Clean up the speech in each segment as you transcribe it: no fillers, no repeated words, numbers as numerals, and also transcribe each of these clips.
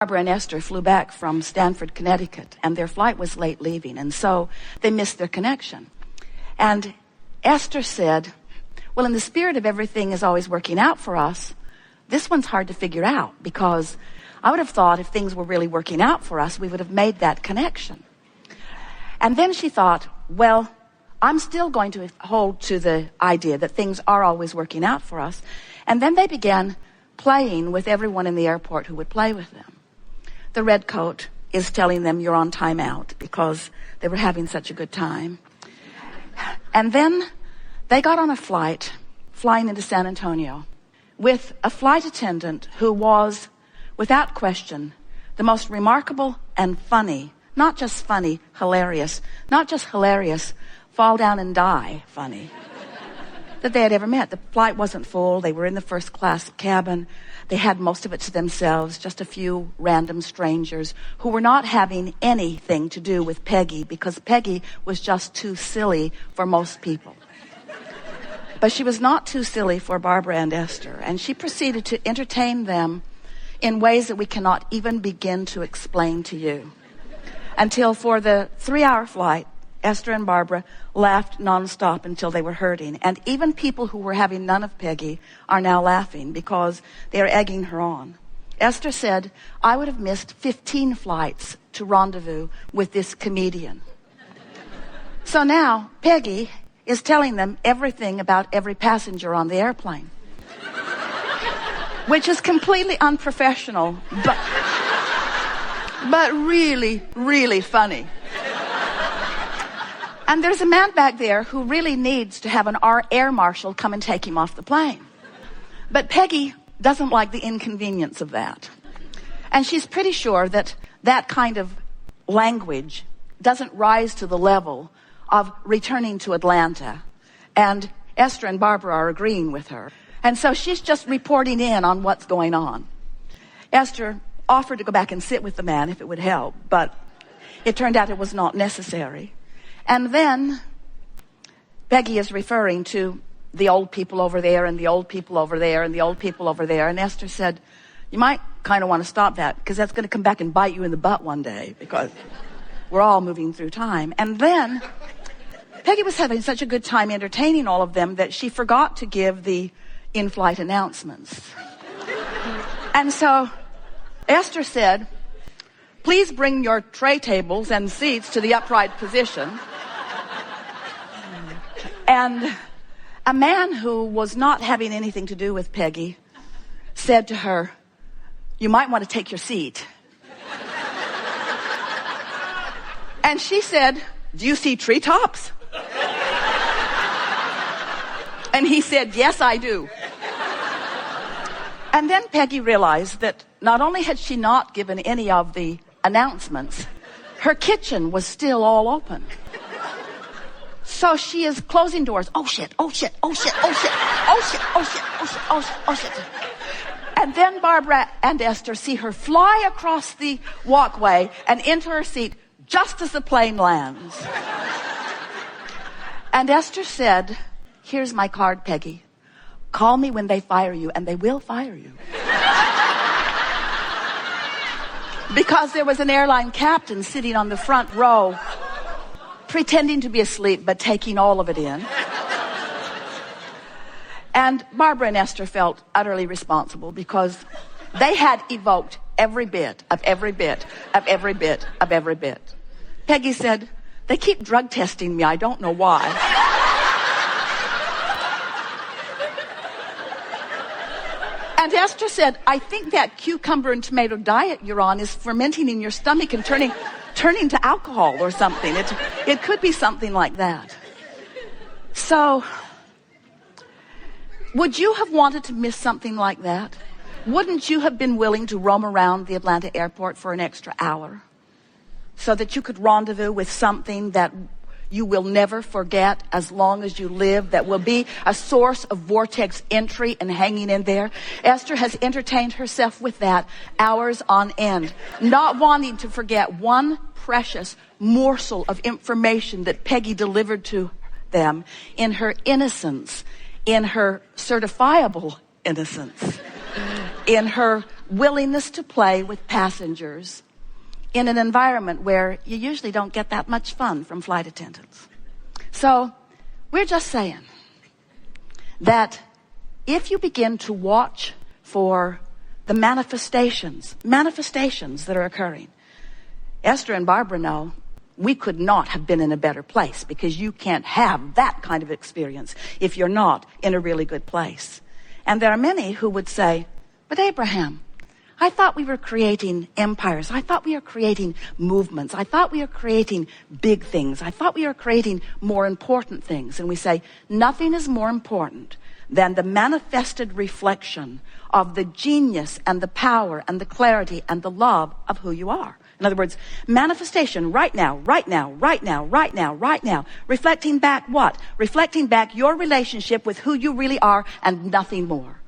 Barbara and Esther flew back from Stamford, Connecticut, and their flight was late leaving, and so they missed their connection. And Esther said, well, in the spirit of everything is always working out for us, this one's hard to figure out, because I would have thought if things were really working out for us, we would have made that connection. And then she thought, well, I'm still going to hold to the idea that things are always working out for us. And then they began playing with everyone in the airport who would play with them. The red coat is telling them you're on time out because they were having such a good time. And then they got on a flight flying into San Antonio with a flight attendant who was, without question, the most remarkable and funny, not just funny, hilarious, not just hilarious, fall down and die funny, that they had ever met. The flight wasn't full. They were in the first class cabin. They had most of it to themselves, just a few random strangers who were not having anything to do with Peggy because Peggy was just too silly for most people. But she was not too silly for Barbara and Esther, and she proceeded to entertain them in ways that we cannot even begin to explain to you. Until for the 3-hour flight, Esther and Barbara laughed nonstop until they were hurting. And even people who were having none of Peggy are now laughing because they are egging her on. Esther said, I would have missed 15 flights to rendezvous with this comedian. So now Peggy is telling them everything about every passenger on the airplane, which is completely unprofessional, but really, really funny. And there's a man back there who really needs to have an air marshal come and take him off the plane. But Peggy doesn't like the inconvenience of that. And she's pretty sure that that kind of language doesn't rise to the level of returning to Atlanta. And Esther and Barbara are agreeing with her. And so she's just reporting in on what's going on. Esther offered to go back and sit with the man if it would help, but it turned out it was not necessary. And then Peggy is referring to the old people over there and the old people over there and the old people over there. And Esther said, you might kind of want to stop that because that's going to come back and bite you in the butt one day because we're all moving through time. And then Peggy was having such a good time entertaining all of them that she forgot to give the in-flight announcements. And so Esther said, please bring your tray tables and seats to the upright position. And a man who was not having anything to do with Peggy said to her, you might want to take your seat. And she said, do you see treetops? And he said, yes, I do. And then Peggy realized that not only had she not given any of the announcements, her kitchen was still all open. So she is closing doors. Oh shit, oh shit, oh shit, oh shit, oh shit, oh shit, oh shit, oh shit, oh shit. And then Barbara and Esther see her fly across the walkway and into her seat just as the plane lands. And Esther said, here's my card, Peggy. Call me when they fire you, and they will fire you. Because there was an airline captain sitting on the front row, pretending to be asleep, but taking all of it in. And Barbara and Esther felt utterly responsible because they had evoked every bit of every bit of every bit of every bit. Peggy said, they keep drug testing me. I don't know why. And Esther said, I think that cucumber and tomato diet you're on is fermenting in your stomach and turning to alcohol or something. It could be something like that. So, would you have wanted to miss something like that? Wouldn't you have been willing to roam around the Atlanta airport for an extra hour so that you could rendezvous with something that you will never forget as long as you live, that will be a source of Vortex entry and hanging in there? Esther has entertained herself with that hours on end, not wanting to forget one precious morsel of information that Peggy delivered to them in her innocence, in her certifiable innocence, in her willingness to play with passengers in an environment where you usually don't get that much fun from flight attendants. So we're just saying that if you begin to watch for the manifestations that are occurring, Esther and Barbara know we could not have been in a better place, because you can't have that kind of experience if you're not in a really good place. And there are many who would say, but Abraham, I thought we were creating empires. I thought we were creating movements. I thought we were creating big things. I thought we were creating more important things. And we say, nothing is more important than the manifested reflection of the genius and the power and the clarity and the love of who you are. In other words, manifestation right now, right now, right now, right now, right now. Reflecting back what? Reflecting back your relationship with who you really are and nothing more.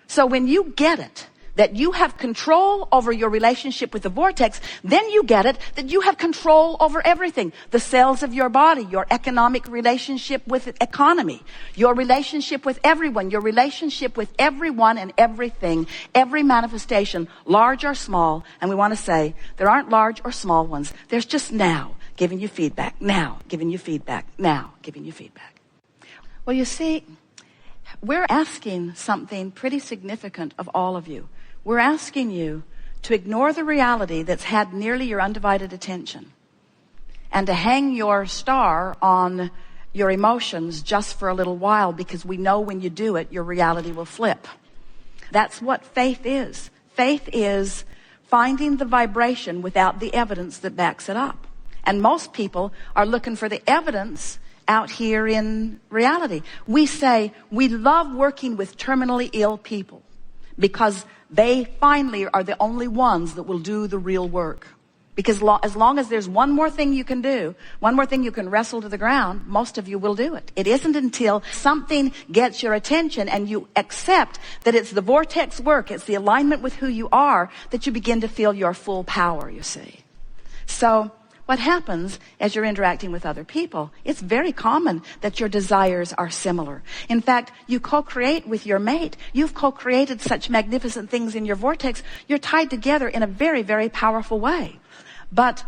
So when you get it, that you have control over your relationship with the vortex, then you get it that you have control over everything. The cells of your body, your economic relationship with the economy, your relationship with everyone, your relationship with everyone and everything, every manifestation, large or small. And we want to say there aren't large or small ones. There's just now giving you feedback, now giving you feedback, now giving you feedback. Well, you see, we're asking something pretty significant of all of you. We're asking you to ignore the reality that's had nearly your undivided attention and to hang your star on your emotions just for a little while, because we know when you do it, your reality will flip. That's what faith is. Faith is finding the vibration without the evidence that backs it up. And most people are looking for the evidence out here in reality. We say we love working with terminally ill people because they finally are the only ones that will do the real work. Because as long as there's one more thing you can do, one more thing you can wrestle to the ground, most of you will do it. It isn't until something gets your attention and you accept that it's the vortex work, it's the alignment with who you are, that you begin to feel your full power, you see. So what happens as you're interacting with other people, it's very common that your desires are similar. In fact, you co-create with your mate. You've co-created such magnificent things in your vortex. You're tied together in a very, very powerful way. But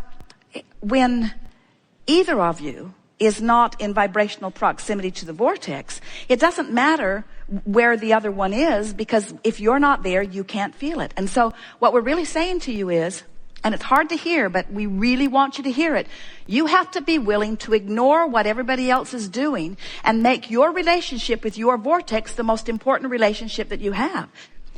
when either of you is not in vibrational proximity to the vortex, it doesn't matter where the other one is, because if you're not there, you can't feel it. And so what we're really saying to you is, and it's hard to hear, but we really want you to hear it. You have to be willing to ignore what everybody else is doing and make your relationship with your vortex the most important relationship that you have.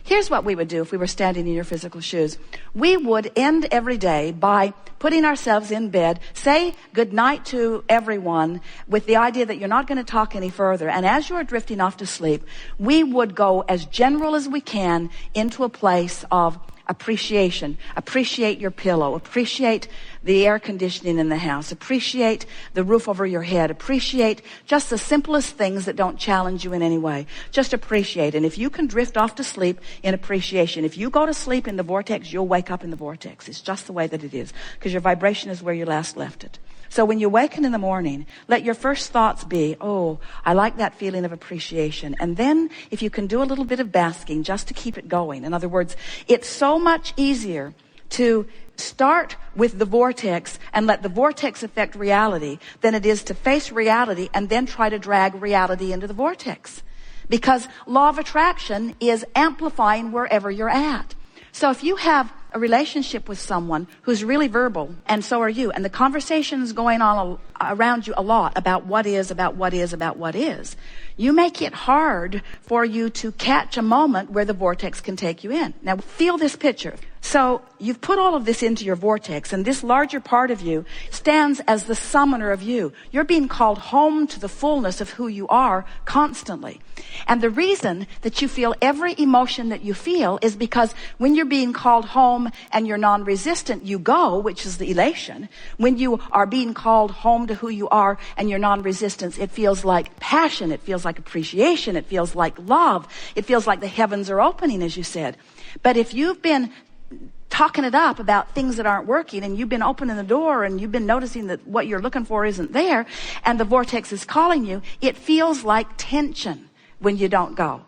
Here's what we would do if we were standing in your physical shoes. We would end every day by putting ourselves in bed, say good night to everyone with the idea that you're not going to talk any further. And as you're drifting off to sleep, we would go as general as we can into a place of appreciation. Appreciate your pillow. Appreciate the air conditioning in the house. Appreciate the roof over your head. Appreciate just the simplest things that don't challenge you in any way. Just appreciate. And if you can drift off to sleep in appreciation, if you go to sleep in the vortex, you'll wake up in the vortex. It's just the way that it is, because your vibration is where you last left it. So when you waken in the morning, let your first thoughts be, oh, I like that feeling of appreciation. And then if you can do a little bit of basking just to keep it going. In other words, it's so much easier to start with the vortex and let the vortex affect reality than it is to face reality and then try to drag reality into the vortex. Because law of attraction is amplifying wherever you're at. So if you have a relationship with someone who's really verbal, and so are you, and the conversation's going on around you a lot about what is, about what is, about what is, you make it hard for you to catch a moment where the vortex can take you in. Now, feel this picture. So you've put all of this into your vortex, and this larger part of you stands as the summoner of you. You're being called home to the fullness of who you are constantly. And the reason that you feel every emotion that you feel is because when you're being called home and you're non-resistant, you go, which is the elation. When you are being called home to who you are and you're non-resistance, it feels like passion. It feels like appreciation. It feels like love. It feels like the heavens are opening, as you said. But if you've been talking it up about things that aren't working, and you've been opening the door and you've been noticing that what you're looking for isn't there, and the vortex is calling you, it feels like tension when you don't go.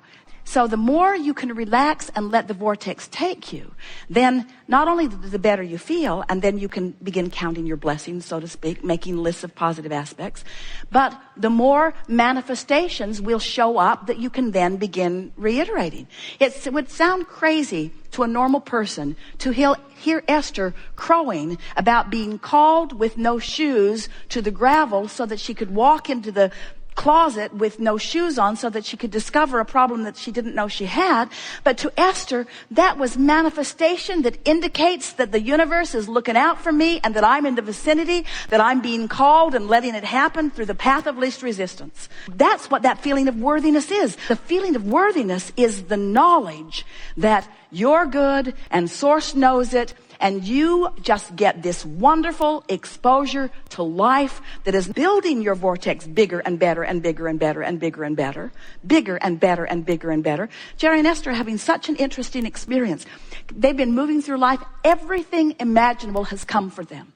So the more you can relax and let the vortex take you, then not only the better you feel, and then you can begin counting your blessings, so to speak, making lists of positive aspects, but the more manifestations will show up that you can then begin reiterating. It would sound crazy to a normal person to hear Esther crowing about being called with no shoes to the gravel so that she could walk into the closet with no shoes on so that she could discover a problem that she didn't know she had. But to Esther, that was manifestation that indicates that the universe is looking out for me and that I'm in the vicinity, that I'm being called and letting it happen through the path of least resistance. That's what that feeling of worthiness is. The feeling of worthiness is the knowledge that you're good and Source knows it, and you just get this wonderful exposure to life that is building your vortex bigger and better and bigger and better and bigger and better, bigger and better and bigger and better. Jerry and Esther are having such an interesting experience. They've been moving through life. Everything imaginable has come for them.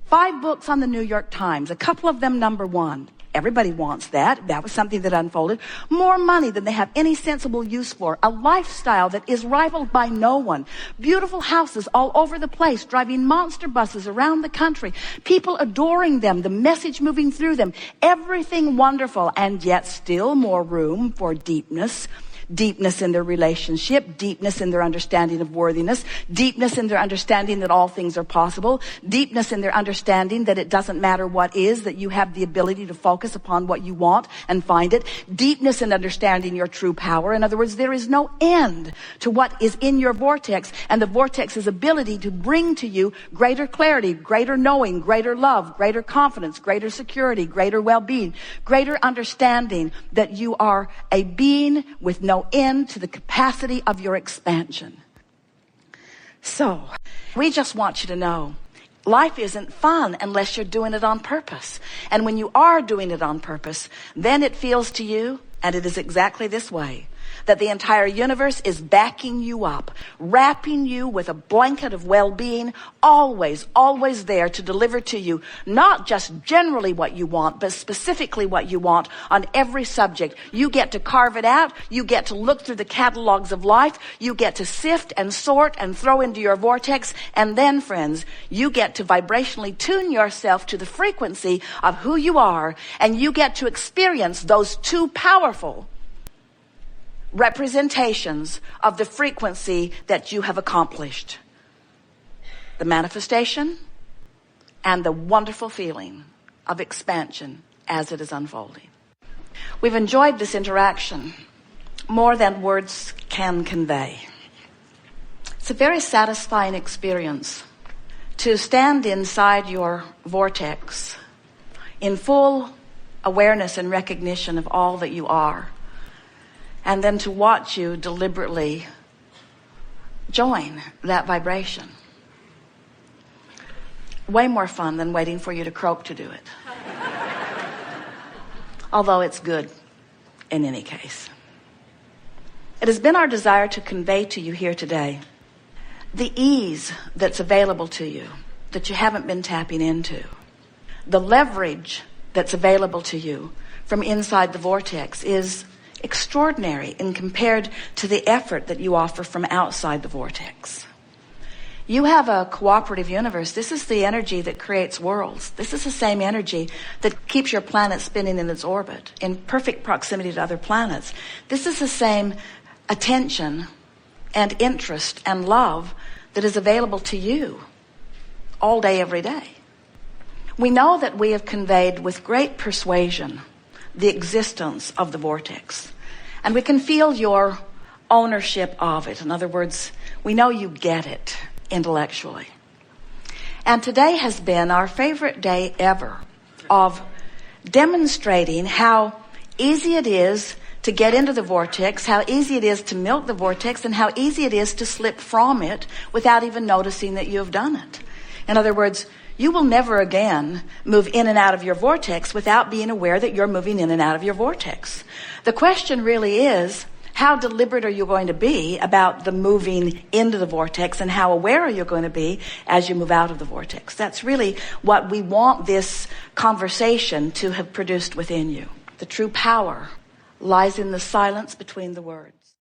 5 books on the New York Times, a couple of them #1. Everybody wants that. That was something that unfolded. More money than they have any sensible use for. A lifestyle that is rivaled by no one. Beautiful houses all over the place. Driving monster buses around the country. People adoring them. The message moving through them. Everything wonderful. And yet still more room for deepness. Deepness in their relationship, deepness in their understanding of worthiness, deepness in their understanding that all things are possible, deepness in their understanding that it doesn't matter what is, that you have the ability to focus upon what you want and find it, deepness in understanding your true power. In other words, there is no end to what is in your vortex, and the vortex's ability to bring to you greater clarity, greater knowing, greater love, greater confidence, greater security, greater well-being, greater understanding that you are a being with no end to the capacity of your expansion. So, we just want you to know, life isn't fun unless you're doing it on purpose. And when you are doing it on purpose, then it feels to you, and it is exactly this way, that the entire universe is backing you up, wrapping you with a blanket of well-being, always, always there to deliver to you, not just generally what you want, but specifically what you want on every subject. You get to carve it out. You get to look through the catalogs of life. You get to sift and sort and throw into your vortex. And then, friends, you get to vibrationally tune yourself to the frequency of who you are, and you get to experience those two powerful representations of the frequency that you have accomplished. The manifestation and the wonderful feeling of expansion as it is unfolding. We've enjoyed this interaction more than words can convey. It's a very satisfying experience to stand inside your vortex in full awareness and recognition of all that you are, and then to watch you deliberately join that vibration. Way more fun than waiting for you to croak to do it. Although it's good in any case. It has been our desire to convey to you here today the ease that's available to you that you haven't been tapping into. The leverage that's available to you from inside the vortex is extraordinary in compared to the effort that you offer from outside the vortex. You have a cooperative universe. This is the energy that creates worlds. This is the same energy that keeps your planet spinning in its orbit in perfect proximity to other planets. This is the same attention and interest and love that is available to you all day, every day. We know that we have conveyed with great persuasion the existence of the vortex. And we can feel your ownership of it. In other words, we know you get it intellectually. And today has been our favorite day ever of demonstrating how easy it is to get into the vortex, how easy it is to milk the vortex, and how easy it is to slip from it without even noticing that you have done it. In other words, you will never again move in and out of your vortex without being aware that you're moving in and out of your vortex. The question really is, how deliberate are you going to be about the moving into the vortex, and how aware are you going to be as you move out of the vortex? That's really what we want this conversation to have produced within you. The true power lies in the silence between the words.